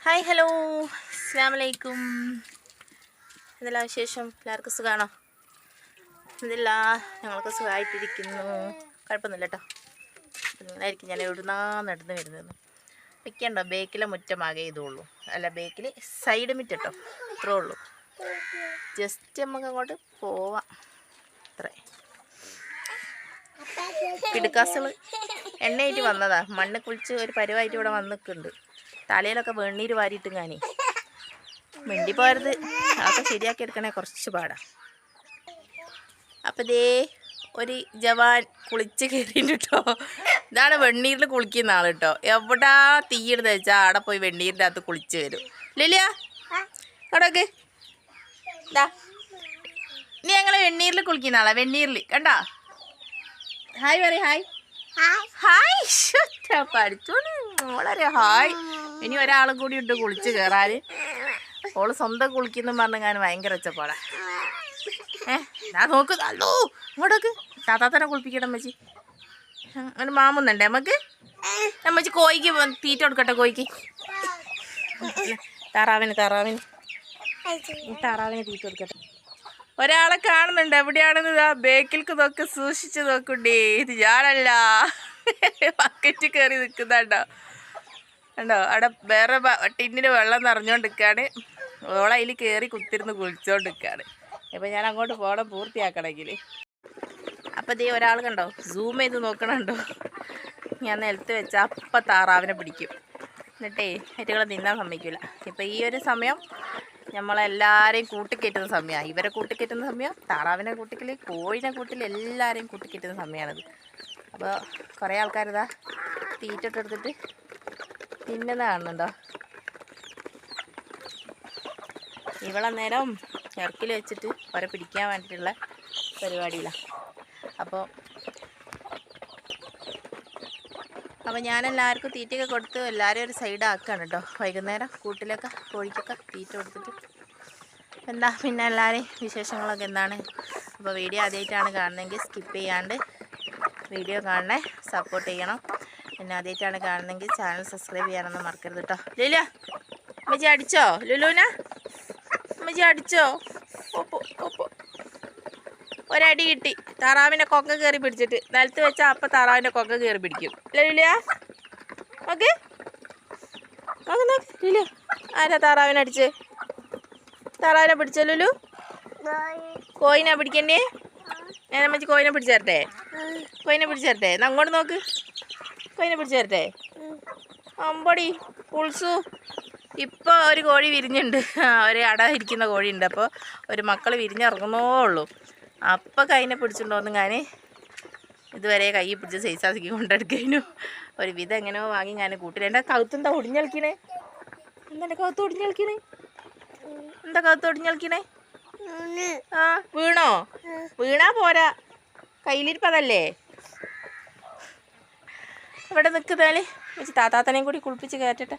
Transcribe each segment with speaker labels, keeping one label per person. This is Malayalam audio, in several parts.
Speaker 1: ഹായ് ഹലോ അസ്സലാമലൈക്കും. എന്തെല്ലാം വിശേഷം? എല്ലാവർക്കും സുഖമാണോ? എന്തില്ല, ഞങ്ങൾക്ക് സുഖമായിട്ടിരിക്കുന്നു, കുഴപ്പമൊന്നുമില്ല കേട്ടോ. നിങ്ങളായിരിക്കും ഞാൻ എവിടുന്നാ നടന്ന് വരുന്നത്. വെക്കണ്ടോ, ബേക്കിലെ മുറ്റമാകെ ഇതുള്ളൂ, അല്ല ബേക്കിൽ സൈഡ് മിറ്റ് കേട്ടോ, ഇത്രേ ഉള്ളൂ. ജസ്റ്റ് നമുക്ക് അങ്ങോട്ട് പോവാം, അത്രേ. പിടുക്കാസുകൾ എണ്ണയായിട്ട് വന്നതാ, മണ്ണ് കുളിച്ച് ഒരു പരുവായിട്ട് ഇവിടെ വന്ന് നിൽക്കുന്നുണ്ട്. തലയിലൊക്കെ വെണ്ണീര് വാരിയിട്ട് ഞാനേ മിണ്ടി പോരുത്, അതൊക്കെ ശരിയാക്കി എടുക്കണേ കുറച്ച് പാടാ. അപ്പം ദേ ഒരു ജവാൻ കുളിച്ച് കയറിയിട്ട് കേട്ടോ. ഇതാണ് വെണ്ണീരിൽ കുളിക്കുന്ന ആൾ കേട്ടോ. എവിടാ തീയിടുന്ന വെച്ചാൽ അവിടെ പോയി വെണ്ണീരിൻ്റെ അകത്ത് കുളിച്ച് വരും. ലിലിയ അവിടേക്ക് ഇതാ, ഇനി ഞങ്ങൾ വെണ്ണീരിൽ കുളിക്കുന്ന ആളാ. വെണ്ണീരിൽ കണ്ടോ? ഹായ് പറ, ഹായ് ഹായ്. പഠിച്ചോ വളരെ ഹായ്. ഇനി ഒരാളും കൂടി ഉണ്ട് കുളിച്ച് കയറാൻ. ഓള് സ്വന്തം കുളിക്കുന്നു പറഞ്ഞ് ഞാൻ ഭയങ്കര ഒച്ചപ്പാടാ. ഞാൻ നോക്ക് അല്ലോ ഇങ്ങോട്ടേക്ക്. താത്താത്തന്നെ കുളിപ്പിക്കണം അമ്മച്ചി. അങ്ങനെ മാമുന്നുണ്ടേ നമുക്ക്. അമ്മച്ചി കോഴിക്ക് തീറ്റ കൊടുക്കട്ടെ, കോഴിക്ക് താറാവിന് തീറ്റ കൊടുക്കട്ടെ. ഒരാളെ കാണുന്നുണ്ട്, എവിടെയാണെന്ന് ഇതാ ബേക്കിൽക്ക് നോക്ക്, സൂക്ഷിച്ച് നോക്കണ്ടേ. ഇത് ഞാനല്ല, ബക്കറ്റ് കയറി നിൽക്കുന്നുണ്ടോ കണ്ടോ? അവിടെ വേറെ ടിന്നിന് വെള്ളം നിറഞ്ഞുകൊണ്ടിരിക്കുകയാണ്. ഓളതിൽ കയറി കുത്തിരുന്ന് കുളിച്ചുകൊണ്ടിരിക്കുകയാണ്. ഇപ്പം ഞാൻ അങ്ങോട്ട് പോകണം പൂർത്തിയാക്കണമെങ്കിൽ. അപ്പം ദേ ഒരാൾ കണ്ടോ, സൂം ചെയ്ത് നോക്കണുണ്ടോ? ഞാൻ നിലത്ത് വെച്ചാൽ അപ്പം താറാവിനെ പിടിക്കും, എന്നിട്ടേ അറ്റുകളെ തിന്നാൻ സമ്മതിക്കില്ല. ഇപ്പം ഈ ഒരു സമയം നമ്മളെല്ലാവരെയും കൂട്ടിക്കയറ്റുന്ന സമയമാണ്. ഇവരെ കൂട്ടിക്കയറ്റുന്ന സമയം, താറാവിനെ കൂട്ടിക്കൽ, കോഴിനെ കൂട്ടിൽ, എല്ലാവരെയും കൂട്ടിക്കയറ്റുന്ന സമയമാണിത്. അപ്പോൾ കുറേ ആൾക്കാരിതാ തീറ്റ ഇട്ടെടുത്തിട്ട് തിന്നുന്ന കാണുന്നുണ്ടോ? ഇവളെ നേരം ഇറക്കിൽ വെച്ചിട്ട് അവരെ പിടിക്കാൻ വേണ്ടിയിട്ടുള്ള പരിപാടിയിലാണ്. അപ്പോൾ ഞാനെല്ലാവർക്കും തീറ്റയൊക്കെ കൊടുത്ത് എല്ലാവരും ഒരു സൈഡാക്കുകയാണ് കേട്ടോ. വൈകുന്നേരം കൂട്ടിലൊക്കെ കോഴിക്കൊക്കെ തീറ്റ കൊടുത്തിട്ട്. എന്താ പിന്നെ എല്ലാവരെയും വിശേഷങ്ങളൊക്കെ എന്താണ്? അപ്പോൾ വീഡിയോ ആദ്യമായിട്ടാണ് കാണുന്നതെങ്കിൽ സ്കിപ്പ് ചെയ്യാണ്ട് വീഡിയോ കാണണേ, സപ്പോർട്ട് ചെയ്യണം. പിന്നെ ആദ്യമായിട്ടാണ് കാണുന്നതെങ്കിൽ ചാനൽ സബ്സ്ക്രൈബ് ചെയ്യാനൊന്നും മറക്കരുത് കേട്ടോ. ലുലു അമ്മച്ചി അടിച്ചോ? ലുലുവിന അമ്മച്ചി അടിച്ചോ? ഓപ്പോ ഒരടി കിട്ടി. താറാവിൻ്റെ കൊക്ക കയറി പിടിച്ചിട്ട് നിലത്ത് വെച്ചാൽ അപ്പം താറാവിൻ്റെ കൊക്ക കയറി പിടിക്കും. അല്ലേ ലുലിയ? ഓക്കെ ലുലു ആരാ താറാവിനെ അടിച്ച്? താറാവിനെ പിടിച്ചോ ലുലു? കോയിനെ പിടിക്കണ്ടേ? ഞാൻ അമ്മച്ചി കോയിനെ പിടിച്ചു തരട്ടെ? എന്നാ അങ്ങോട്ട് നോക്ക്. കോയിനെ പിടിച്ചു തരട്ടെ? അമ്പടി പുൾസു. ഇപ്പോൾ ഒരു കോഴി വിരിഞ്ഞുണ്ട്, ഒരു അട ഇരിക്കുന്ന കോഴിയുണ്ട്. അപ്പോൾ ഒരു മക്കൾ വിരിഞ്ഞിറങ്ങുന്നേ ഉള്ളൂ. അപ്പം കൈനെ പിടിച്ചിട്ടുണ്ടോന്ന് ഞാൻ ഇതുവരെ കൈ പിടിച്ച് സൈസാക്കി കൊണ്ടെടുക്കുന്നു. ഒരു വിധം എങ്ങനെയോ വാങ്ങി ഞാൻ കൂട്ടില്ല. എൻ്റെ കൗത്തെന്താ ഒടിഞ്ഞളിക്കണേ? എന്താ കൗത്ത് ഒടിഞ്ഞളിക്കണേ? എന്താ കൗത്ത് ഒടിഞ്ഞളിക്കണേ? ആ വീണോ? വീണാ പോരാ, കയ്യിലിരിപ്പതല്ലേ. ഇവിടെ നിൽക്കുന്നതിൽ വെച്ച് താത്താത്തനെയും കൂടി കുളിപ്പിച്ച് കയറ്റട്ടെ.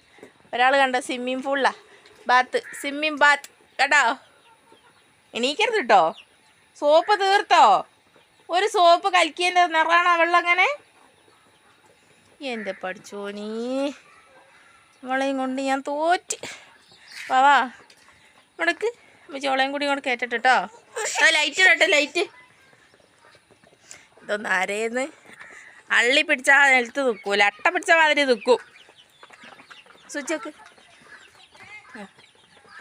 Speaker 1: ഒരാൾ കണ്ടോ സ്വിമ്മിങ് പൂളിലാണ്, സ്വിമ്മിങ് ബാത്ത് കേട്ടോ. എണീക്കരുത് കേട്ടോ. സോപ്പ് തീർത്തോ? ഒരു സോപ്പ് കലക്കിയതിൻ്റെ നിറാണോ വെള്ളം അങ്ങനെ? എൻ്റെ പഠിച്ചോനീ, അവളെയും കൊണ്ട് ഞാൻ തോറ്റ്. വാ ഇവിടേക്ക് ചോളയും കൂടി ഇങ്ങോട്ട് കയറ്റട്ടെ കേട്ടോ. ലൈറ്റ് ഇടട്ടെ, ലൈറ്റ്. ഇതൊന്ന് അരേന്ന് അള്ളി പിടിച്ചാൽ നിലത്ത് നിൽക്കൂല, അട്ട പിടിച്ച മാതിരി നിൽക്കും. സ്വിച്ച് വെക്ക്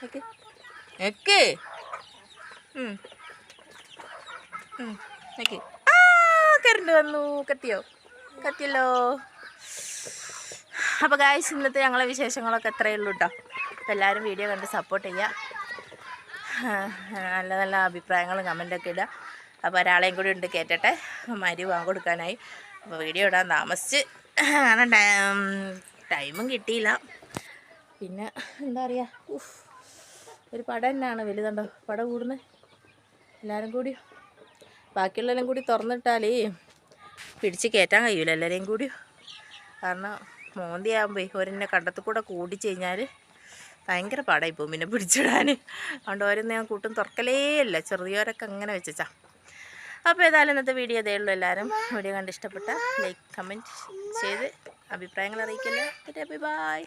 Speaker 1: വെക്ക് വെക്ക്. ആ കറണ്ട് വന്നു. കത്തിയല്ലോ. അപ്പോൾ ഗായ്സ്, ഇന്നത്തെ ഞങ്ങളെ വിശേഷങ്ങളൊക്കെ എത്രയേ ഉള്ളൂ കേട്ടോ. അപ്പോൾ എല്ലാവരും വീഡിയോ കണ്ട് സപ്പോർട്ട് ചെയ്യുക, നല്ല നല്ല അഭിപ്രായങ്ങളും കമൻറ്റൊക്കെ ഇടുക. അപ്പോൾ ഒരാളെയും കൂടി ഉണ്ട് കയറ്റട്ടെ, മരി വാങ്ങി കൊടുക്കാനായി. അപ്പോൾ വീഡിയോ ഇടാൻ താമസിച്ച് അങ്ങനെ ടൈമും കിട്ടിയില്ല. പിന്നെ എന്താ പറയുക, ഒരു പടം തന്നെയാണ് വലുതുണ്ടോ, പടം കൂടുന്നത്. എല്ലാവരും കൂടി ബാക്കിയുള്ളവരും കൂടി തുറന്നിട്ടാലേ പിടിച്ച് കയറ്റാൻ കഴിയില്ല എല്ലാവരെയും കൂടി. കാരണം മോന്തിയാകുമ്പോൾ ഒരെന്നെ കണ്ടത്തിൽ കൂടെ കൂടിച്ച് കഴിഞ്ഞാൽ ഭയങ്കര പാടായിപ്പോവും പിന്നെ പിടിച്ചിടാൻ. അതുകൊണ്ട് ഓരോന്നും ഞാൻ കൂട്ടും തുറക്കലേ ഇല്ല, ചെറിയവരൊക്കെ അങ്ങനെ വെച്ചാ. അപ്പോൾ ഏതായാലും ഇന്നത്തെ വീഡിയോ ഇതേ ഉള്ളൂ. എല്ലാവരും വീഡിയോ കണ്ട് ഇഷ്ടപ്പെട്ട ലൈക്ക് കമൻറ്റ് ചെയ്ത് അഭിപ്രായങ്ങൾ അറിയിക്കില്ല. ബൈ.